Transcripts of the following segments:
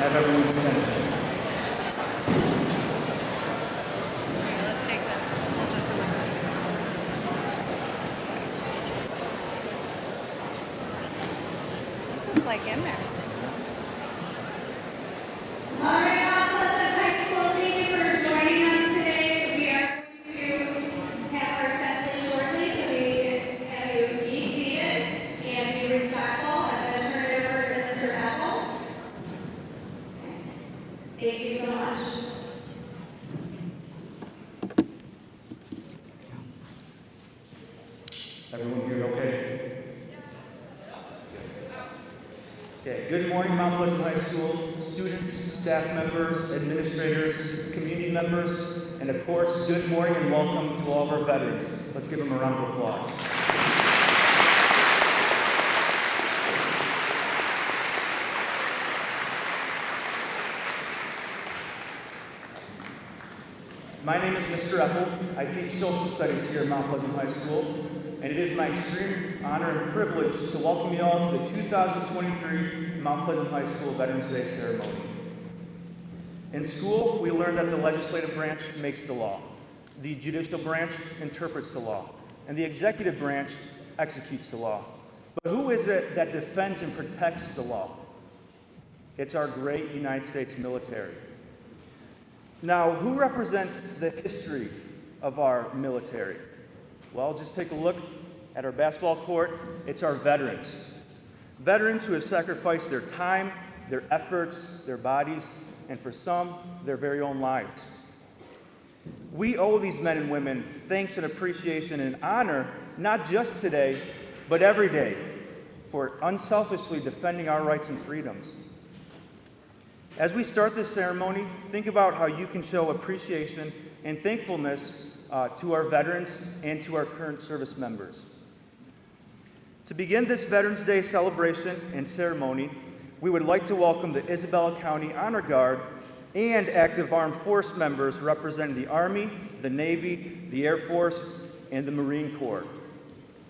have everyone's attention? Let's take them. We'll just go like this. This is like in there. All right, Mount Pleasant High School, thank you for joining us today. We are going to have our assembly shortly, so we can have you be seated and be respectful. I'm going to turn it over to Mr. Apple. Thank you so much. Everyone here okay? Okay, good morning, Mount Pleasant High School, students, staff members, administrators, community members, and of course, good morning and welcome to all of our veterans. Let's give them a round of applause. My name is Mr. Eppel. I teach social studies here at Mount Pleasant High School, and it is my extreme honor and privilege to welcome you all to the 2023 Mount Pleasant High School Veterans Day ceremony. In school, we learn that the legislative branch makes the law, the judicial branch interprets the law, and the executive branch executes the law. But who is it that defends and protects the law? It's our great United States military. Now, who represents the history of our military? Well, just take a look at our basketball court. It's our veterans. Veterans who have sacrificed their time, their efforts, their bodies, and for some, their very own lives. We owe these men and women thanks and appreciation and honor, not just today, but every day, for unselfishly defending our rights and freedoms. As we start this ceremony, think about how you can show appreciation and thankfulness to our veterans and to our current service members. To begin this Veterans Day celebration and ceremony, we would like to welcome the Isabella County Honor Guard and active armed force members representing the Army, the Navy, the Air Force, and the Marine Corps,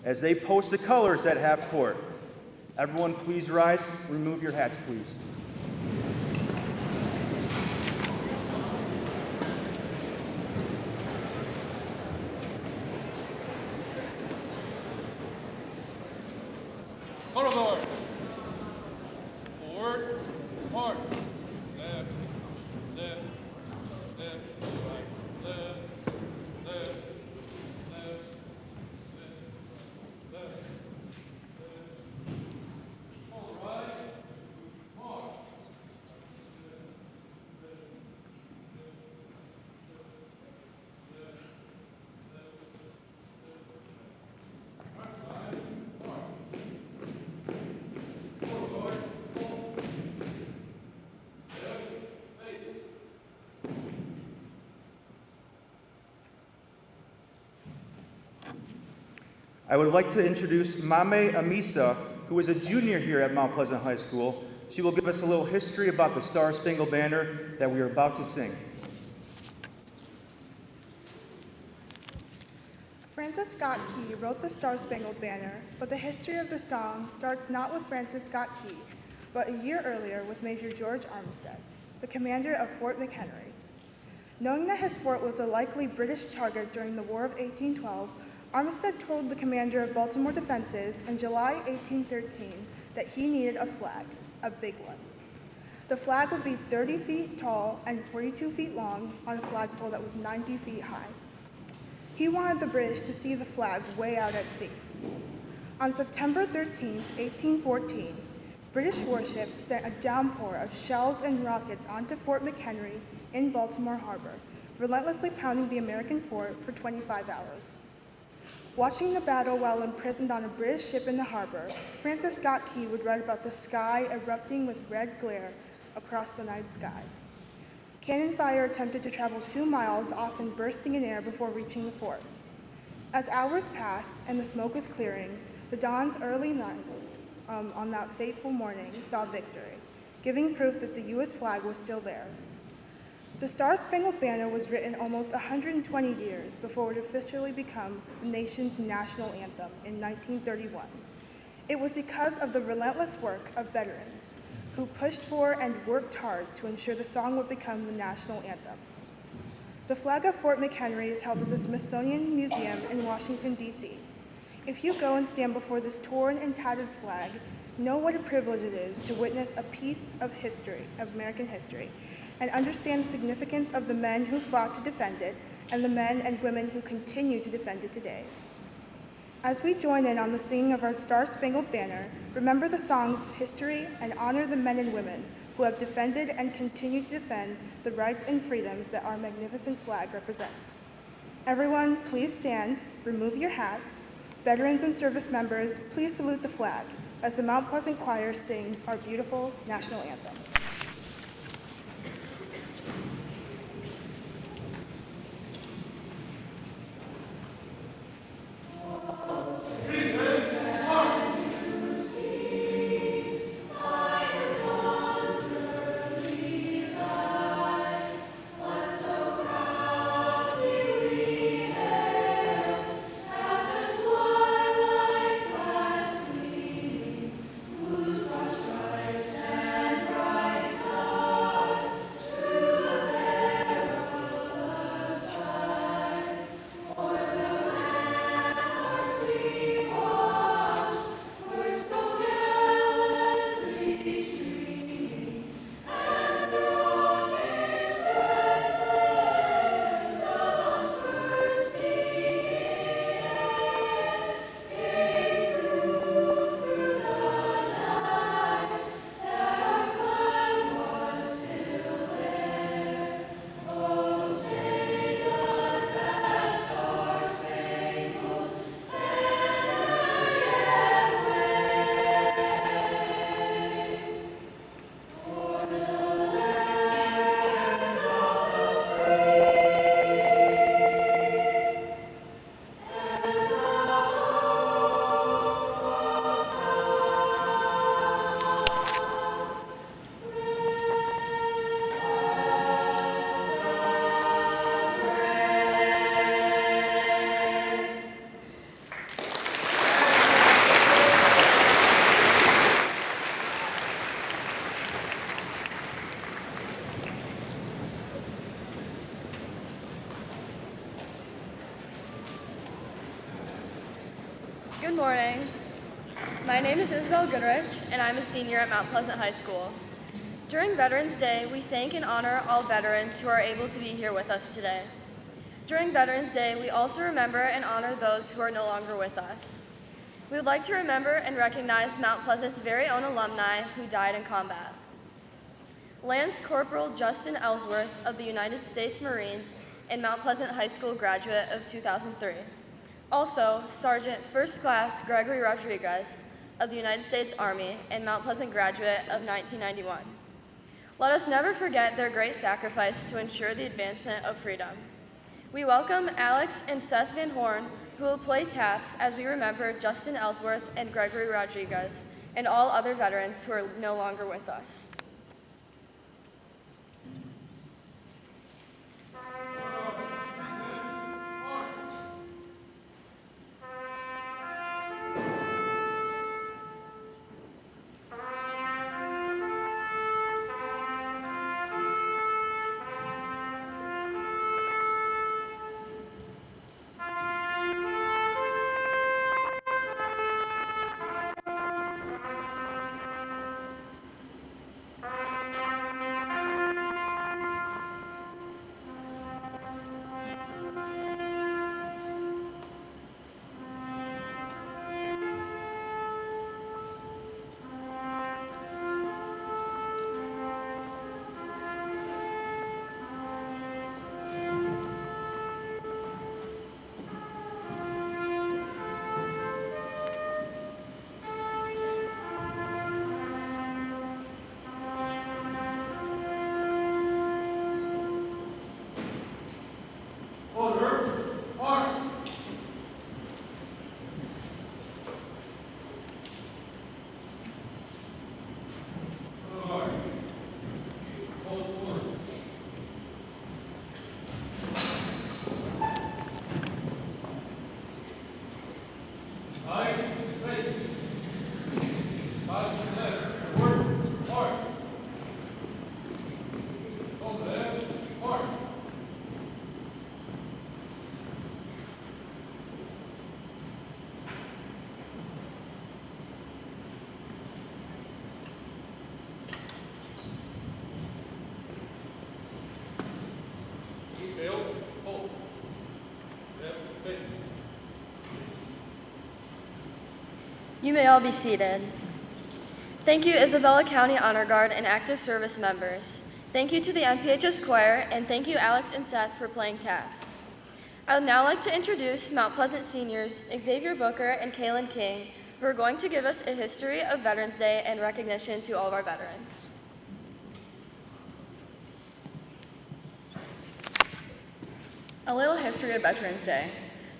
as they post the colors at half court. Everyone please rise, remove your hats please. Photo board. Forward, mark. Left, left, left, right, left, left, left, left, left, left. All right. Mark. I would like to introduce Mame Amisa, who is a junior here at Mount Pleasant High School. She will give us a little history about the Star-Spangled Banner that we are about to sing. Francis Scott Key wrote the Star-Spangled Banner, but the history of the song starts not with Francis Scott Key, but a year earlier with Major George Armistead, the commander of Fort McHenry. Knowing that his fort was a likely British target during the War of 1812, Armistead told the commander of Baltimore defenses in July 1813 that he needed a flag, a big one. The flag would be 30 feet tall and 42 feet long on a flagpole that was 90 feet high. He wanted the British to see the flag way out at sea. On September 13, 1814, British warships sent a downpour of shells and rockets onto Fort McHenry in Baltimore Harbor, relentlessly pounding the American fort for 25 hours. Watching the battle while imprisoned on a British ship in the harbor, Francis Scott Key would write about the sky erupting with red glare across the night sky. Cannon fire attempted to travel 2 miles, often bursting in air before reaching the fort. As hours passed and the smoke was clearing, the dawn's early night on that fateful morning saw victory, giving proof that the U.S. flag was still there. The Star-Spangled Banner was written almost 120 years before it officially became the nation's national anthem in 1931. It was because of the relentless work of veterans who pushed for and worked hard to ensure the song would become the national anthem. The flag of Fort McHenry is held at the Smithsonian Museum in Washington, D.C. If you go and stand before this torn and tattered flag, know what a privilege it is to witness a piece of history, of American history, and understand the significance of the men who fought to defend it and the men and women who continue to defend it today. As we join in on the singing of our Star-Spangled Banner, remember the songs of history and honor the men and women who have defended and continue to defend the rights and freedoms that our magnificent flag represents. Everyone, please stand, remove your hats. Veterans and service members, please salute the flag as the Mount Pleasant Choir sings our beautiful national anthem. Good morning. My name is Isabel Goodrich, and I'm a senior at Mount Pleasant High School. During Veterans Day, we thank and honor all veterans who are able to be here with us today. During Veterans Day, we also remember and honor those who are no longer with us. We would like to remember and recognize Mount Pleasant's very own alumni who died in combat. Lance Corporal Justin Ellsworth of the United States Marines and Mount Pleasant High School graduate of 2003. Also, Sergeant First Class Gregory Rodriguez of the United States Army and Mount Pleasant graduate of 1991. Let us never forget their great sacrifice to ensure the advancement of freedom. We welcome Alex and Seth Van Horn, who will play taps as we remember Justin Ellsworth and Gregory Rodriguez and all other veterans who are no longer with us. You may all be seated. Thank you, Isabella County Honor Guard and active service members. Thank you to the MPHS choir, and thank you, Alex and Seth, for playing taps. I would now like to introduce Mount Pleasant seniors Xavier Booker and Kaylin King, who are going to give us a history of Veterans Day and recognition to all of our veterans. A little history of Veterans Day.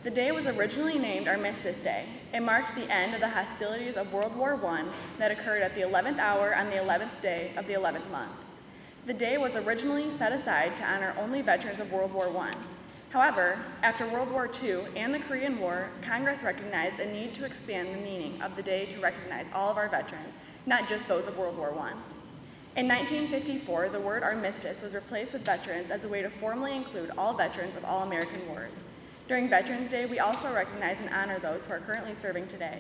The day was originally named Armistice Day. It marked the end of the hostilities of World War I that occurred at the 11th hour on the 11th day of the 11th month. The day was originally set aside to honor only veterans of World War I. However, after World War II and the Korean War, Congress recognized a need to expand the meaning of the day to recognize all of our veterans, not just those of World War I. In 1954, the word armistice was replaced with veterans as a way to formally include all veterans of all American wars. During Veterans Day, we also recognize and honor those who are currently serving today.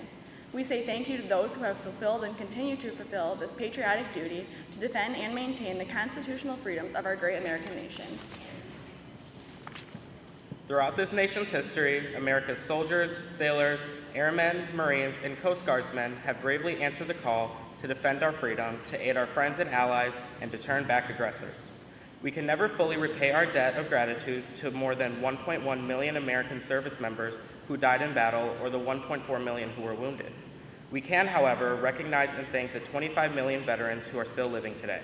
We say thank you to those who have fulfilled and continue to fulfill this patriotic duty to defend and maintain the constitutional freedoms of our great American nation. Throughout this nation's history, America's soldiers, sailors, airmen, Marines, and Coast Guardsmen have bravely answered the call to defend our freedom, to aid our friends and allies, and to turn back aggressors. We can never fully repay our debt of gratitude to more than 1.1 million American service members who died in battle or the 1.4 million who were wounded. We can, however, recognize and thank the 25 million veterans who are still living today.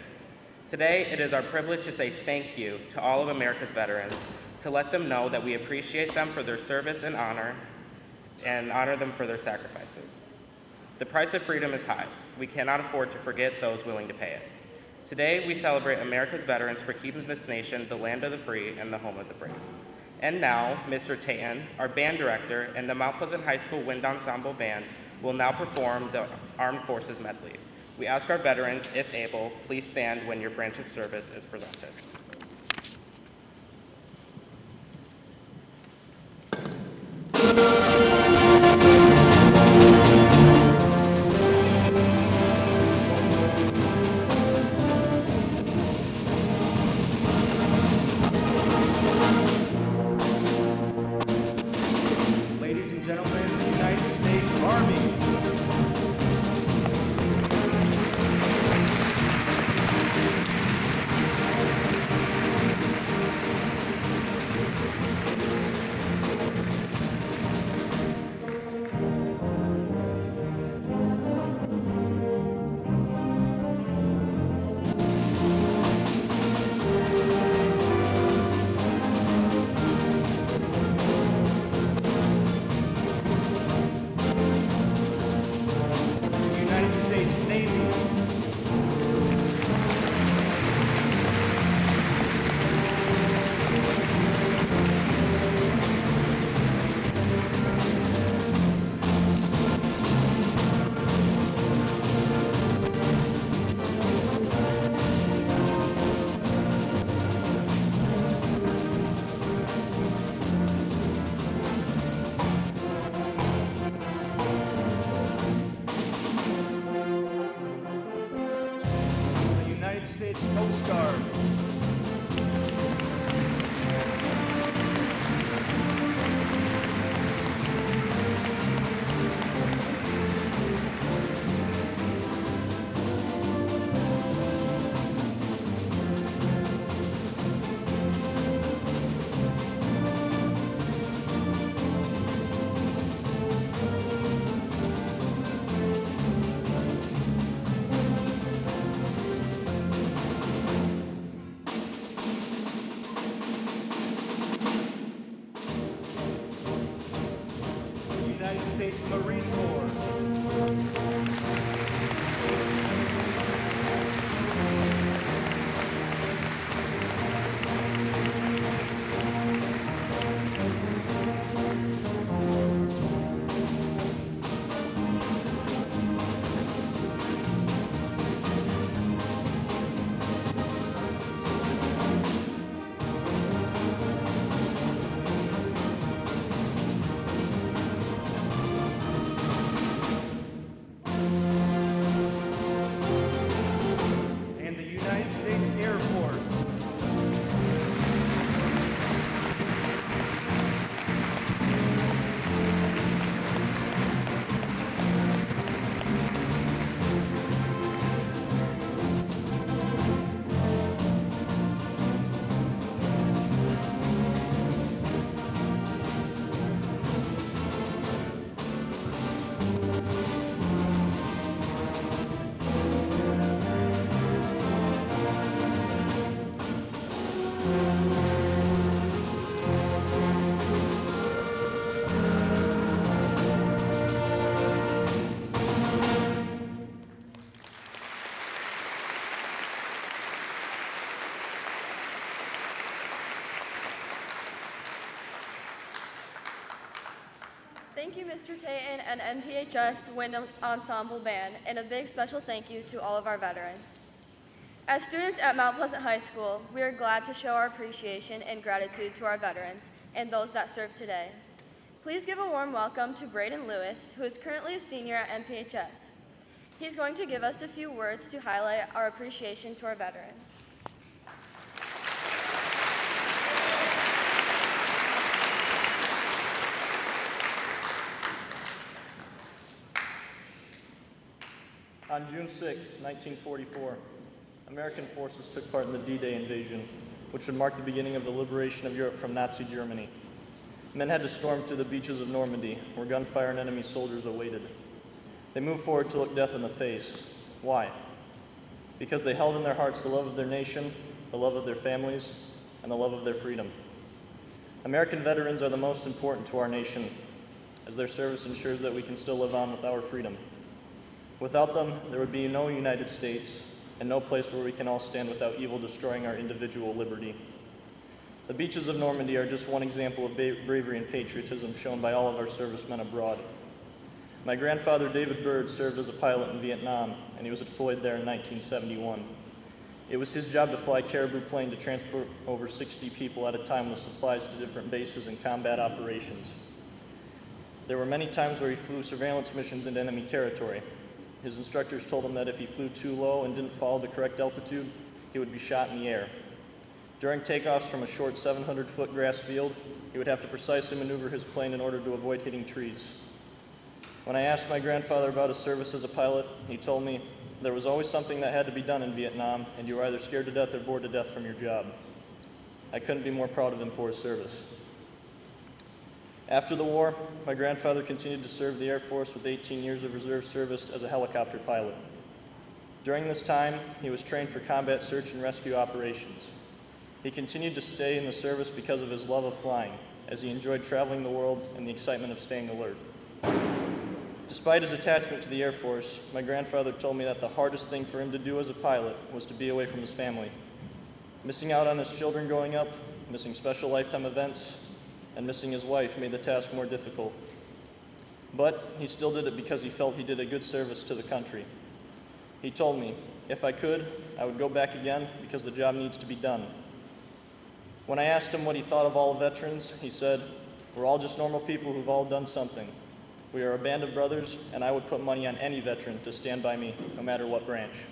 Today, it is our privilege to say thank you to all of America's veterans, to let them know that we appreciate them for their service and honor them for their sacrifices. The price of freedom is high. We cannot afford to forget those willing to pay it. Today, we celebrate America's veterans for keeping this nation the land of the free and the home of the brave. And now, Mr. Taten, our band director, and the Mount Pleasant High School Wind Ensemble Band will now perform the Armed Forces Medley. We ask our veterans, if able, please stand when your branch of service is presented. Ladies and gentlemen, the United States Army. United States Navy. The United States Coast Guard. United States Marine Corps. Thank you, Mr. Tayton and MPHS Wind Ensemble Band, and a big special thank you to all of our veterans. As students at Mount Pleasant High School, we are glad to show our appreciation and gratitude to our veterans and those that serve today. Please give a warm welcome to Braden Lewis, who is currently a senior at MPHS. He's going to give us a few words to highlight our appreciation to our veterans. On June 6, 1944, American forces took part in the D-Day invasion, which would mark the beginning of the liberation of Europe from Nazi Germany. Men had to storm through the beaches of Normandy, where gunfire and enemy soldiers awaited. They moved forward to look death in the face. Why? Because they held in their hearts the love of their nation, the love of their families, and the love of their freedom. American veterans are the most important to our nation, as their service ensures that we can still live on with our freedom. Without them, there would be no United States, and no place where we can all stand without evil destroying our individual liberty. The beaches of Normandy are just one example of bravery and patriotism shown by all of our servicemen abroad. My grandfather, David Byrd, served as a pilot in Vietnam, and he was deployed there in 1971. It was his job to fly Caribou plane to transport over 60 people at a time with supplies to different bases and combat operations. There were many times where he flew surveillance missions into enemy territory. His instructors told him that if he flew too low and didn't follow the correct altitude, he would be shot in the air. During takeoffs from a short 700-foot grass field, he would have to precisely maneuver his plane in order to avoid hitting trees. When I asked my grandfather about his service as a pilot, he told me there was always something that had to be done in Vietnam, and you were either scared to death or bored to death from your job. I couldn't be more proud of him for his service. After the war, my grandfather continued to serve the Air Force with 18 years of reserve service as a helicopter pilot. During this time, he was trained for combat search and rescue operations. He continued to stay in the service because of his love of flying, as he enjoyed traveling the world and the excitement of staying alert. Despite his attachment to the Air Force, my grandfather told me that the hardest thing for him to do as a pilot was to be away from his family. Missing out on his children growing up, missing special lifetime events, and missing his wife made the task more difficult. But he still did it because he felt he did a good service to the country. He told me, if I could, I would go back again because the job needs to be done. When I asked him what he thought of all veterans, he said, we're all just normal people who've all done something. We are a band of brothers, and I would put money on any veteran to stand by me, no matter what branch.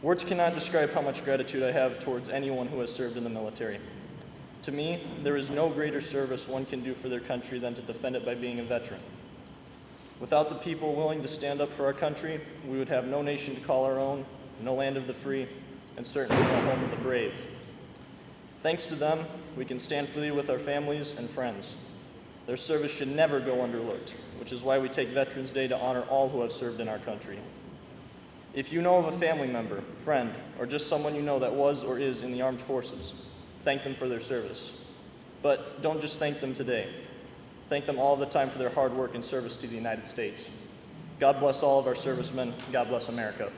Words cannot describe how much gratitude I have towards anyone who has served in the military. To me, there is no greater service one can do for their country than to defend it by being a veteran. Without the people willing to stand up for our country, we would have no nation to call our own, no land of the free, and certainly no home of the brave. Thanks to them, we can stand freely with our families and friends. Their service should never go underlooked, which is why we take Veterans Day to honor all who have served in our country. If you know of a family member, friend, or just someone you know that was or is in the armed forces, thank them for their service. But don't just thank them today. Thank them all the time for their hard work and service to the United States. God bless all of our servicemen. God bless America.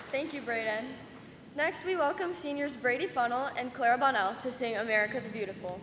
Thank you, Braden. Next, we welcome seniors Brady Funnell and Clara Bonnell to sing America the Beautiful.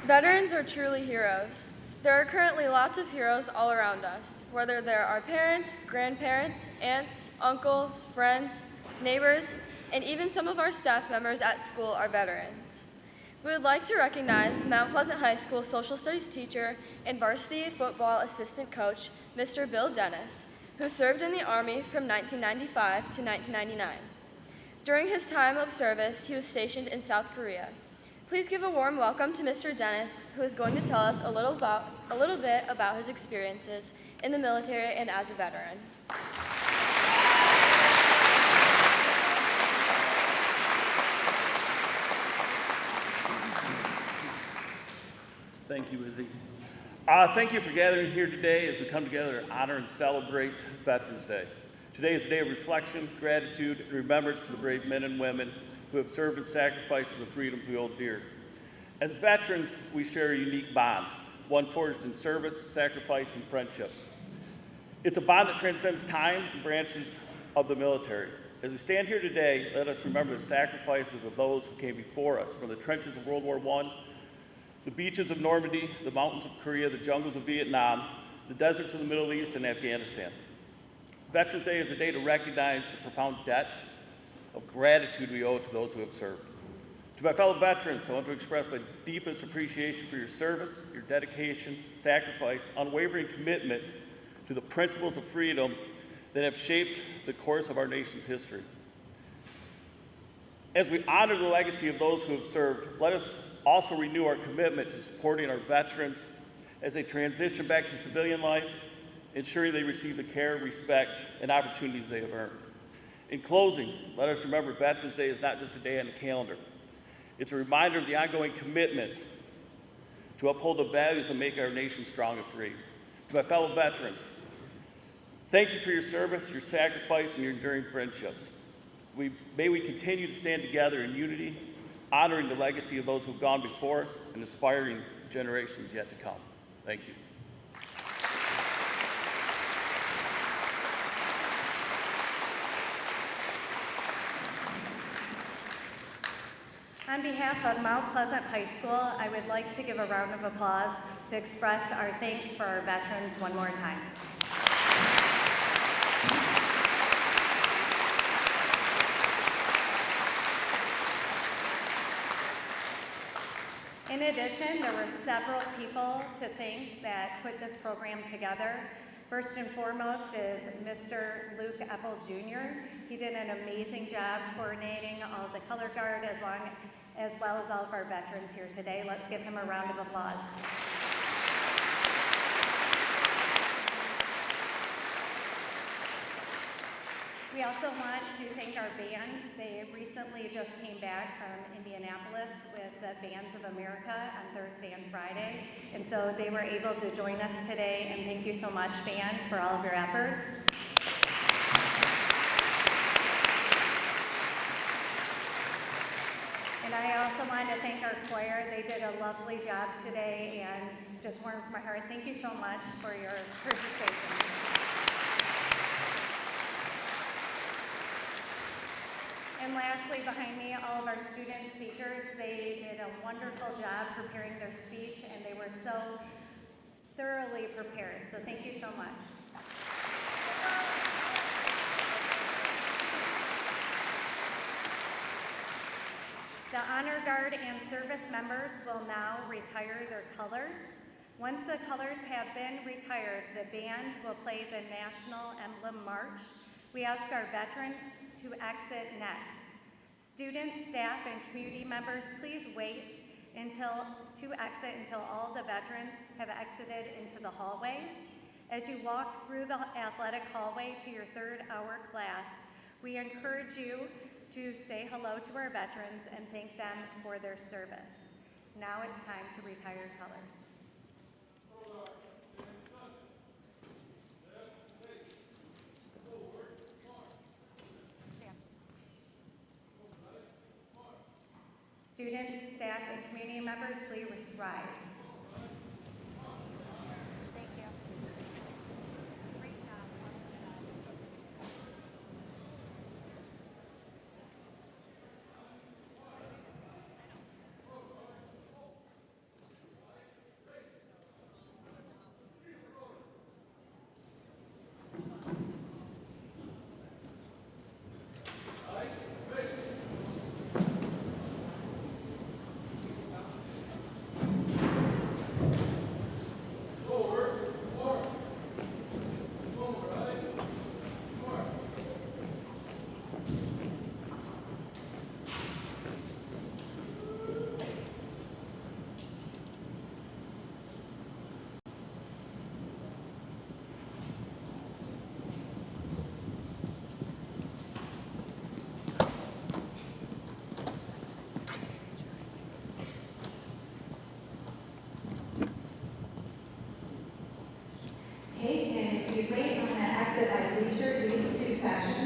Veterans are truly heroes. There are currently lots of heroes all around us, whether they're our parents, grandparents, aunts, uncles, friends, neighbors, and even some of our staff members at school are veterans. We would like to recognize Mount Pleasant High School social studies teacher and varsity football assistant coach, Mr. Bill Dennis, who served in the Army from 1995 to 1999. During his time of service, he was stationed in South Korea. Please give a warm welcome to Mr. Dennis, who is going to tell us a little bit about his experiences in the military and as a veteran. Thank you, Izzy. Thank you for gathering here today as we come together to honor and celebrate Veterans Day. Today is a day of reflection, gratitude, and remembrance for the brave men and women who have served and sacrificed for the freedoms we hold dear. As veterans, we share a unique bond, one forged in service, sacrifice, and friendships. It's a bond that transcends time and branches of the military. As we stand here today, let us remember the sacrifices of those who came before us, from the trenches of World War I, the beaches of Normandy, the mountains of Korea, the jungles of Vietnam, the deserts of the Middle East, and Afghanistan. Veterans Day is a day to recognize the profound debt of gratitude we owe to those who have served. To my fellow veterans, I want to express my deepest appreciation for your service, your dedication, sacrifice, unwavering commitment to the principles of freedom that have shaped the course of our nation's history. As we honor the legacy of those who have served, let us also renew our commitment to supporting our veterans as they transition back to civilian life, ensuring they receive the care, respect, and opportunities they have earned. In closing, let us remember Veterans Day is not just a day on the calendar. It's a reminder of the ongoing commitment to uphold the values that make our nation strong and free. To my fellow veterans, thank you for your service, your sacrifice, and your enduring friendships. May we continue to stand together in unity, honoring the legacy of those who have gone before us and inspiring generations yet to come. Thank you. On behalf of Mount Pleasant High School, I would like to give a round of applause to express our thanks for our veterans one more time. In addition, there were several people to thank that put this program together. First and foremost is Mr. Luke Eppel Jr. He did an amazing job coordinating all the color guard as well as all of our veterans here today. Let's give him a round of applause. We also want to thank our band. They recently just came back from Indianapolis with the Bands of America on Thursday and Friday. And so they were able to join us today. And thank you so much, band, for all of your efforts. And I also want to thank our choir. They did a lovely job today and just warms my heart. Thank you so much for your participation. And lastly, behind me, all of our student speakers, they did a wonderful job preparing their speech, and they were so thoroughly prepared. So thank you so much. The Honor Guard and service members will now retire their colors. Once the colors have been retired, the band will play the National Emblem March. We ask our veterans to exit next. Students, staff, and community members, please wait to exit until all the veterans have exited into the hallway. As you walk through the athletic hallway to your third hour class, we encourage you to say hello to our veterans and thank them for their service. Now it's time to retire colors. Students, staff, and community members, please rise. Thank you. Great job. dispatch